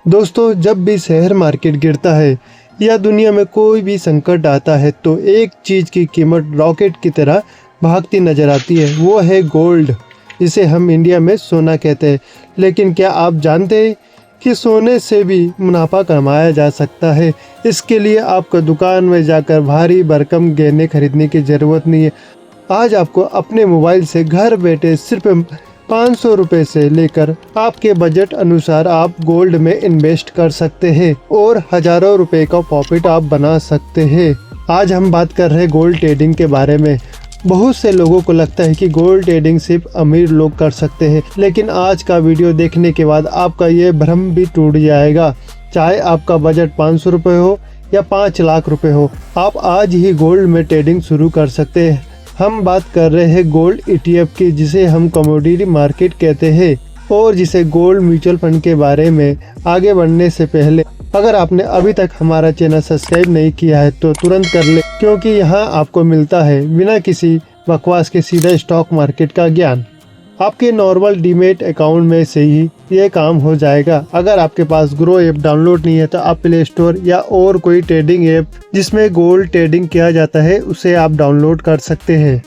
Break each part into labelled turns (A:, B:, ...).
A: दोस्तों, जब भी शेयर मार्केट गिरता है या दुनिया में कोई भी संकट आता है तो एक चीज़ की कीमत रॉकेट की तरह भागती नजर आती है। वो है गोल्ड, जिसे हम इंडिया में सोना कहते हैं। लेकिन क्या आप जानते हैं कि सोने से भी मुनाफा कमाया जा सकता है? इसके लिए आपको दुकान में जाकर भारी भरकम गहने खरीदने की ज़रूरत नहीं है। आज आपको अपने मोबाइल से घर बैठे सिर्फ 500 रुपये से लेकर आपके बजट अनुसार आप गोल्ड में इन्वेस्ट कर सकते हैं और हजारों रुपए का प्रॉफिट आप बना सकते हैं। आज हम बात कर रहे हैं गोल्ड ट्रेडिंग के बारे में। बहुत से लोगों को लगता है कि गोल्ड ट्रेडिंग सिर्फ अमीर लोग कर सकते हैं, लेकिन आज का वीडियो देखने के बाद आपका ये भ्रम भी टूट जाएगा। चाहे आपका बजट 500 रुपये हो या 5 लाख रुपए हो, आप आज ही गोल्ड में ट्रेडिंग शुरू कर सकते हैं। हम बात कर रहे हैं गोल्ड ETF की, जिसे हम कमोडिटी मार्केट कहते हैं, और जिसे गोल्ड म्यूचुअल फंड के बारे में आगे बढ़ने से पहले अगर आपने अभी तक हमारा चैनल सब्सक्राइब नहीं किया है तो तुरंत कर ले, क्योंकि यहाँ आपको मिलता है बिना किसी बकवास के सीधा स्टॉक मार्केट का ज्ञान। आपके नॉर्मल डीमेट अकाउंट में से ही ये काम हो जाएगा। अगर आपके पास ग्रो ऐप डाउनलोड नहीं है तो आप प्ले स्टोर या और कोई ट्रेडिंग ऐप जिसमें गोल्ड ट्रेडिंग किया जाता है उसे आप डाउनलोड कर सकते हैं।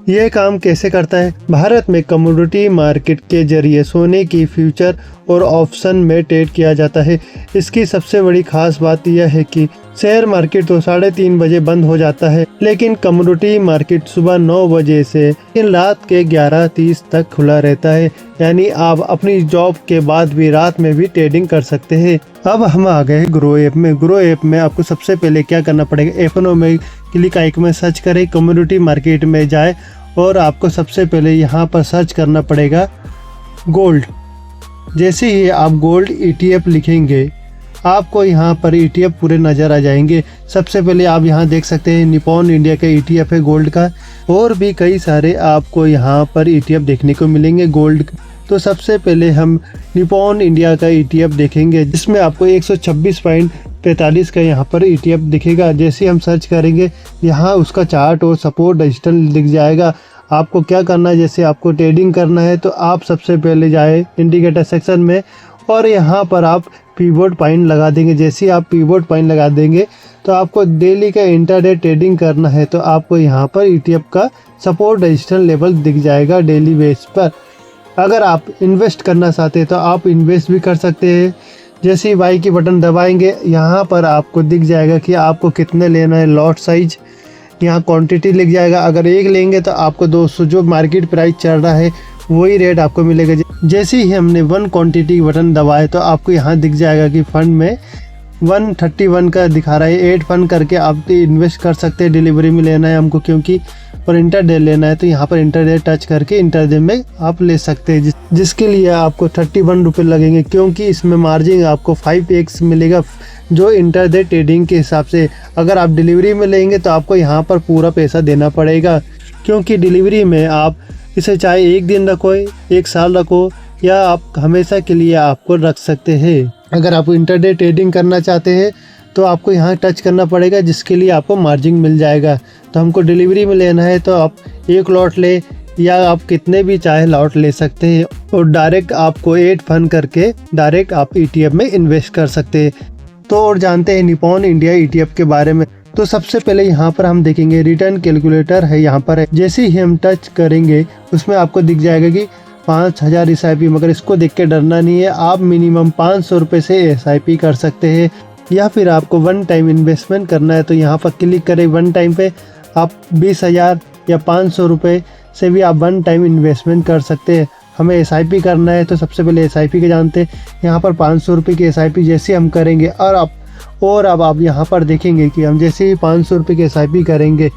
A: यह काम कैसे करता है? भारत में कमोडिटी मार्केट के जरिए सोने की फ्यूचर और ऑप्शन में ट्रेड किया जाता है। इसकी सबसे बड़ी खास बात यह है कि शेयर मार्केट तो 3:30 बजे बंद हो जाता है, लेकिन कमोडिटी मार्केट सुबह 9 बजे से रात के 11:30 तक खुला रहता है। यानी आप अपनी जॉब के बाद भी रात में भी ट्रेडिंग कर सकते हैं। अब हम आ गए ग्रो ऐप में। ग्रो ऐप में आपको सबसे पहले क्या करना पड़ेगा? एफएनओ में क्लिक आइकन में सर्च करें, कमोडिटी मार्केट में जाए और आपको सबसे पहले यहाँ पर सर्च करना पड़ेगा गोल्ड। जैसे ही आप गोल्ड ETF लिखेंगे आपको यहाँ पर ETF पूरे नज़र आ जाएंगे। सबसे पहले आप यहाँ देख सकते हैं निपॉन इंडिया का ETF है गोल्ड का, और भी कई सारे आपको यहाँ पर ETF देखने को मिलेंगे गोल्ड। तो सबसे पहले हम निपॉन इंडिया का ETF देखेंगे, जिसमें आपको 126.45 का यहाँ पर ETF दिखेगा। जैसे हम सर्च करेंगे यहाँ उसका चार्ट और सपोर्ट डिजिटल दिख जाएगा। आपको क्या करना है? जैसे आपको ट्रेडिंग करना है तो आप सबसे पहले जाए इंडिकेटर सेक्शन में और यहाँ पर आप पिवोट पॉइंट लगा देंगे। जैसे ही आप पिवोट पॉइंट लगा देंगे तो आपको डेली का इंटरडे ट्रेडिंग करना है तो आपको यहाँ पर ETF का सपोर्ट डिजिटल लेवल दिख जाएगा डेली बेस पर। अगर आप इन्वेस्ट करना चाहते हैं तो आप इन्वेस्ट भी कर सकते हैं। जैसे ही बाई की बटन दबाएंगे यहाँ पर आपको दिख जाएगा कि आपको कितने लेना है। लॉट साइज यहाँ क्वांटिटी लिख जाएगा। अगर एक लेंगे तो आपको 200 जो मार्केट प्राइस चल रहा है वही रेट आपको मिलेगा। जैसे ही हमने 1 क्वांटिटी बटन दबाए तो आपको यहाँ दिख जाएगा कि फंड में 131 का दिखा रहा है। 8 फंड करके आप इन्वेस्ट कर सकते हैं। डिलीवरी में लेना है हमको क्योंकि और इंटरडे लेना है तो यहाँ पर इंटरडे टच करके इंटरडे में आप ले सकते हैं, जिसके लिए आपको 31 रुपये लगेंगे, क्योंकि इसमें मार्जिन आपको 5x मिलेगा जो इंटरडे ट्रेडिंग के हिसाब से। अगर आप डिलीवरी में लेंगे तो आपको यहाँ पर पूरा पैसा देना पड़ेगा, क्योंकि डिलीवरी में आप इसे चाहे 1 दिन रखो, 1 साल रखो, या आप हमेशा के लिए आपको रख सकते हैं। अगर आप इंटरडे ट्रेडिंग करना चाहते हैं तो आपको यहाँ टच करना पड़ेगा, जिसके लिए आपको मार्जिन मिल जाएगा। तो हमको डिलीवरी में लेना है तो आप 1 लॉट ले या आप कितने भी चाहे लॉट ले सकते हैं, और डायरेक्ट आपको 8 फंड करके डायरेक्ट आप ETF में इन्वेस्ट कर सकते हैं। तो और जानते हैं निपॉन इंडिया ETF के बारे में। तो सबसे पहले यहाँ पर हम देखेंगे रिटर्न कैलकुलेटर है यहाँ पर है। जैसे ही हम टच करेंगे उसमें आपको दिख जाएगा कि 5000 SIP, मगर इसको देख के डरना नहीं है। आप मिनिमम 500 रुपये से SIP कर सकते हैं, या फिर आपको 1 टाइम इन्वेस्टमेंट करना है तो यहाँ पर क्लिक करें 1 टाइम पे। आप 20,000 या 500 रुपये से भी आप 1 टाइम इन्वेस्टमेंट कर सकते हैं। हमें SIP करना है तो सबसे पहले SIP के जानते हैं। यहाँ पर 500 रुपये की SIP जैसे हम करेंगे और अब आप यहाँ पर देखेंगे कि हम जैसे ही 500 रुपये की SIP करेंगे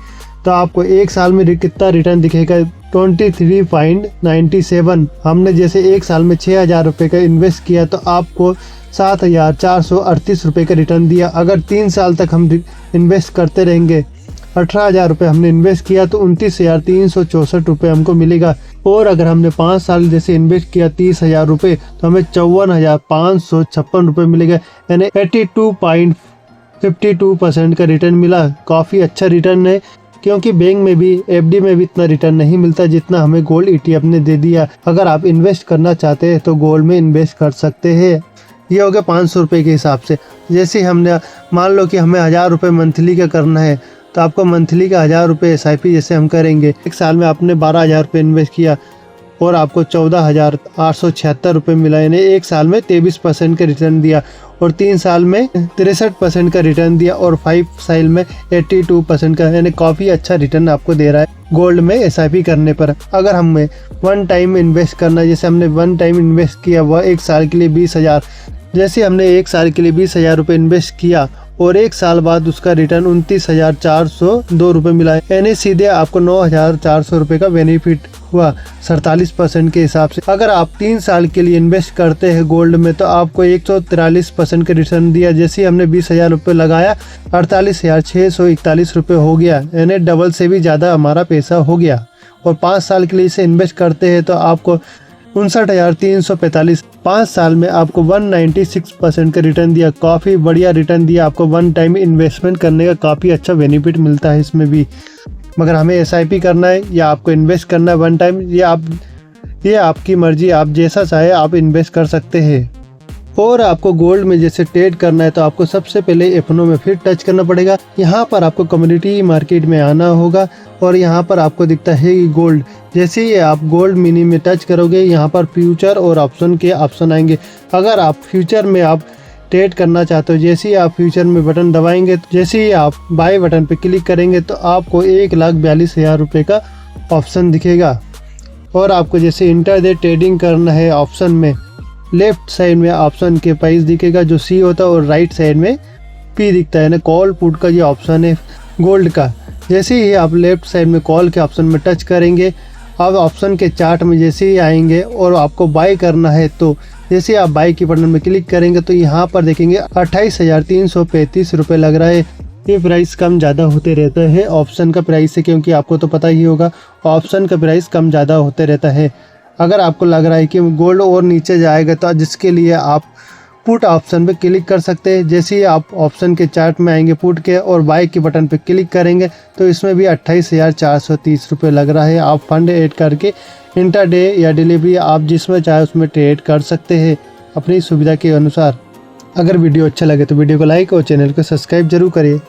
A: तो आपको 1 साल में कितना रिटर्न दिखेगा? 23.97। हमने जैसे 1 साल में 6,000 रुपये का इन्वेस्ट किया तो आपको 7,438 रुपये का रिटर्न दिया। अगर 3 साल तक हम इन्वेस्ट करते रहेंगे, 18,000 रुपये हमने इन्वेस्ट किया तो 29,364 रुपये हमको मिलेगा। और अगर हमने 5 साल जैसे इन्वेस्ट किया 30,000 रुपये तो हमें 54,556 रुपये मिलेगा, यानी 82.52% का रिटर्न मिला। काफ़ी अच्छा रिटर्न है, क्योंकि बैंक में भी FD में भी इतना रिटर्न नहीं मिलता जितना हमें गोल्ड ETF ने दे दिया। अगर आप इन्वेस्ट करना चाहते हैं तो गोल्ड में इन्वेस्ट कर सकते हैं। ये हो गया 500 रुपये के हिसाब से। जैसे हमने मान लो कि हमें 1000 रुपये मंथली का करना है, तो आपको मंथली का 1000 रुपये SIP जैसे हम करेंगे, एक साल में आपने 12,000 रुपये इन्वेस्ट किया और आपको 14,876 रुपये मिला, यानी एक साल में 23% का रिटर्न दिया और 3 साल में 63% का रिटर्न दिया और 5 साल में 82% का, यानी काफ़ी अच्छा रिटर्न आपको दे रहा है गोल्ड में SIP करने पर। अगर हमें वन टाइम इन्वेस्ट करना है, जैसे हमने वन टाइम इन्वेस्ट किया वह एक साल के लिए 20,000, जैसे हमने एक साल के लिए 20,000 रुपये इन्वेस्ट किया और एक साल बाद उसका रिटर्न 29,402 रुपये मिला, यानी सीधे आपको 9,400 रुपये का बेनिफिट हुआ 47% के हिसाब से। अगर आप 3 साल के लिए इन्वेस्ट करते हैं गोल्ड में तो आपको 143% का रिटर्न दिया। जैसे हमने 20,000 रुपये लगाया, 48,641 रुपये हो गया, यानी डबल से भी ज़्यादा हमारा पैसा हो गया। और 5 साल के लिए इसे इन्वेस्ट करते हैं तो आपको 59,345, 5 साल में आपको 196% का रिटर्न दिया। काफ़ी बढ़िया रिटर्न दिया आपको। वन टाइम इन्वेस्टमेंट करने का काफ़ी अच्छा बेनिफिट मिलता है इसमें भी। मगर हमें SIP करना है या आपको इन्वेस्ट करना है वन टाइम, ये आपकी मर्जी, आप जैसा चाहे आप इन्वेस्ट कर सकते हैं। और आपको गोल्ड में जैसे ट्रेड करना है तो आपको सबसे पहले FNO में फिर टच करना पड़ेगा। यहाँ पर आपको कम्युनिटी मार्केट में आना होगा और यहाँ पर आपको दिखता है गोल्ड। जैसे ही आप गोल्ड मिनी में टच करोगे, यहाँ पर फ्यूचर और ऑप्शन के ऑप्शन आएंगे। अगर आप फ्यूचर में आप ट्रेड करना चाहते हो, जैसे ही आप फ्यूचर में बटन दबाएंगे, जैसे ही आप बाय बटन पर क्लिक करेंगे तो आपको 1,42,000 रुपये का ऑप्शन दिखेगा। और आपको जैसे इंटरडे ट्रेडिंग करना है ऑप्शन में, लेफ्ट साइड में ऑप्शन के प्राइस दिखेगा जो C होता है और राइट साइड में P दिखता है ना, कॉल पुट का ये ऑप्शन है गोल्ड का। जैसे ही आप लेफ्ट साइड में कॉल के ऑप्शन में टच करेंगे, आप ऑप्शन के चार्ट में जैसे ही आएंगे और आपको बाय करना है तो जैसे आप बाय के बटन में क्लिक करेंगे तो यहाँ पर देखेंगे 28,335 रुपये लग रहा है। ये प्राइस कम ज़्यादा होते रहता है ऑप्शन का प्राइस से, क्योंकि आपको तो पता ही होगा ऑप्शन का प्राइस कम ज़्यादा होते रहता है। अगर आपको लग रहा है कि गोल्ड और नीचे जाएगा तो जिसके लिए आप पुट ऑप्शन पे क्लिक कर सकते हैं। जैसे ही आप ऑप्शन के चार्ट में आएंगे पुट के और बाय के बटन पे क्लिक करेंगे तो इसमें भी 28,430 रुपये लग रहा है। आप फंड ऐड करके इंटरडे या डिलीवरी आप जिसमें चाहे उसमें ट्रेड कर सकते हैं अपनी सुविधा के अनुसार। अगर वीडियो अच्छा लगे तो वीडियो को लाइक और चैनल को सब्सक्राइब जरूर करिए।